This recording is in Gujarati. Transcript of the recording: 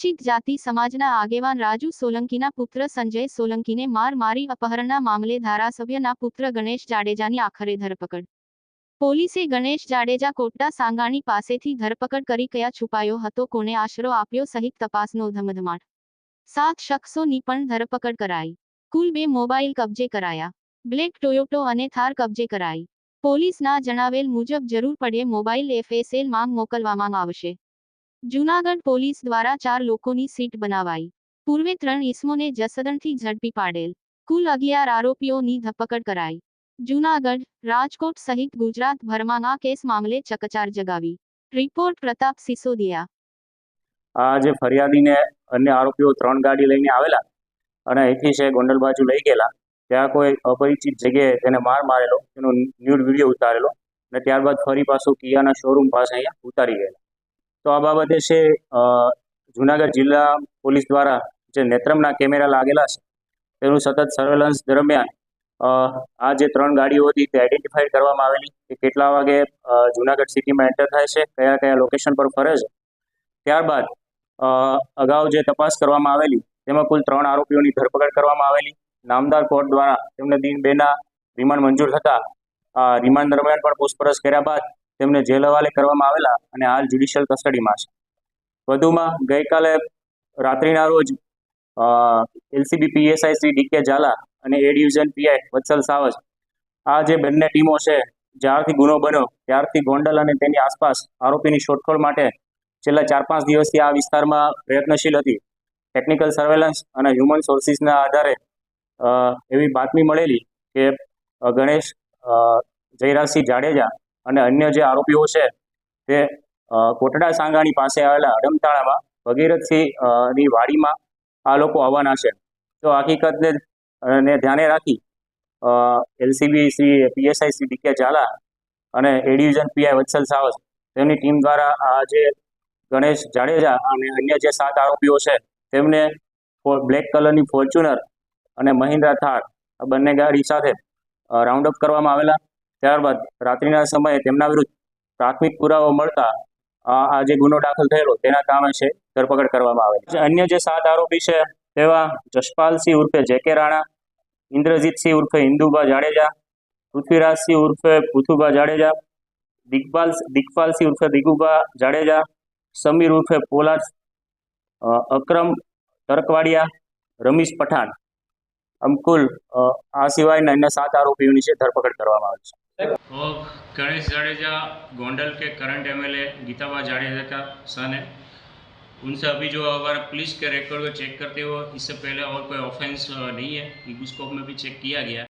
अनुसूचित जाति समाजना आगेवान राजू सोलंकीना पुत्र संजय सोलंकीने मार मारी अपहरणना मामले धारासभ्यना पुत्र गणेश जाडेजानी आखरे धरपकड़। पोलीसे गणेश जाडेजा कोटડા સાંગાણી પાસેથી ધરપકડ કરી કયા છુપાયો હતો, કોને આશરો આપ્યો સહિત તપાસનો ધમધમાટ। 7 શખ્સોની પણ ધરપકડ કરાઈ। કુલ 2 મોબાઈલ કબજે કરાયા। બ્લેક ટોયોટો અને થાર કબજે કરાઈ। પોલીસના જણાવેલ મુજબ જરૂર પડે મોબાઈલ એફએસએલ માંગ મોકલવામાં આવશે। જૂનાગઢ પોલીસ દ્વારા 4 લોકોની સીટ બનાવાઈ। પૂર્વે 3 ઈસમોને જસદણથી ઝડપી પાડેલ। કુલ 11 આરોપીઓની ધરપકડ કરાઈ। જૂનાગઢ, રાજકોટ સહિત ગુજરાતભરમાં આ કેસ મામલે ચકચાર જગાવી। રિપોર્ટ પ્રતાપ સિસોદિયા। આજે ફરિયાદીને અન્ય આરોપીઓ 3 ગાડી લઈને આવેલા અને અહીંથી છે ગોંડલ બાજુ લઈ ગયેલા। ત્યાં કોઈ અપરિચિત જગ્યાએ તેને માર મારેલો, તેનો ન્યૂડ વિડીયો ઉતારેલો અને ત્યારબાદ ફરી પાછું કિયાના શોરૂમ પાસે અહીંયા ઉતારી ગયેલા। તો આ બાબતે છે જૂનાગઢ જિલ્લા પોલીસ દ્વારા જે નેત્રમના કેમેરા લાગેલા છે તેનું સતત સર્વેલન્સ દરમિયાન આ જે 3 ગાડીઓ હતી તે આઈડેન્ટિફાઈડ કરવામાં આવેલી કે કેટલા વાગે જૂનાગઢ સિટીમાં એન્ટર થાય છે, કયા કયા લોકેશન પર ફરે છે। ત્યારબાદ અગાઉ જે તપાસ કરવામાં આવેલી તેમાં કુલ 3 આરોપીઓની ધરપકડ કરવામાં આવેલી। નામદાર કોર્ટ દ્વારા તેમને દિન 2ના રિમાન્ડ મંજૂર થતા રિમાન્ડ દરમિયાન પણ પૂછપરછ કર્યા બાદ તેમને જેલ હવાલે કરવામાં આવેલા અને હાલ જ્યુડિશિયલ કસ્ટડીમાં છે। વધુમાં ગઈકાલે રાત્રિના રોજ LCB PSI Shri DK Jhala અને એ ડિવિઝન પીઆઈ વત્સલ સાવજ આ જે બંને ટીમો છે જ્યારથી ગુનો બન્યો ત્યારથી ગોંડલ અને તેની આસપાસ આરોપીની શોધખોળ માટે છેલ્લા 4-5 દિવસથી આ વિસ્તારમાં પ્રયત્નશીલ હતી। ટેકનિકલ સર્વેલન્સ અને હ્યુમન સોર્સિસના આધારે એવી બાતમી મળેલી કે ગણેશ જયરાજસિંહ જાડેજા અને અન્ય જે આરોપીઓ છે તે કોટડા સાંગાણી પાસે આવેલા અડમતાળામાં ભગીરથસિંહની વાડીમાં આ લોકો આવવાના છે। તો હકીકતને ધ્યાને રાખી LCB Shri PSI Shri DK Jhala અને એ ડિવિઝન પીઆઈ વત્સલ સાવજ તેમની ટીમ દ્વારા આ જે ગણેશ જાડેજા અને અન્ય જે 7 આરોપીઓ છે તેમને બ્લેક કલરની ફોર્ચ્યુનર અને મહિન્દ્રા થાર આ બંને ગાડી સાથે રાઉન્ડ અપ કરવામાં આવેલા। ત્યારબાદ રાત્રિના સમયે તેમના વિરુદ્ધ પ્રાથમિક પુરાવો મળતા આ જે ગુનો દાખલ થયેલો તેના કામે છે ધરપકડ કરવામાં આવેલી। અન્ય જે 7 આરોપી છે તેવા જશપાલસિંહ ઉર્ફે જેકે રાણા, ઇન્દ્રજીતસિંહ ઉર્ફે ઇન્દુભા જાડેજા, પૃથ્વીરાજસિંહ ઉર્ફે પૃથુભા જાડેજા, દિગપાલસિંહ ઉર્ફે દિગુભા જાડેજા, સમીર ઉર્ફે પોલાદ, અકરમ તરકવાડિયા, રમીશ પઠાણ, આમ કુલ આ સિવાયના અન્ય 7 આરોપીઓની છે ધરપકડ કરવામાં આવી છે। गणेश जाडेजा गोंडल के करंट एमएलए गीताबा जाडेजा का सन है। उनसे अभी जो हमारा पुलिस के रिकॉर्ड को चेक करते हुए इससे पहले और कोई ऑफेंस नहीं है, ईगोस्कोप में भी चेक किया गया।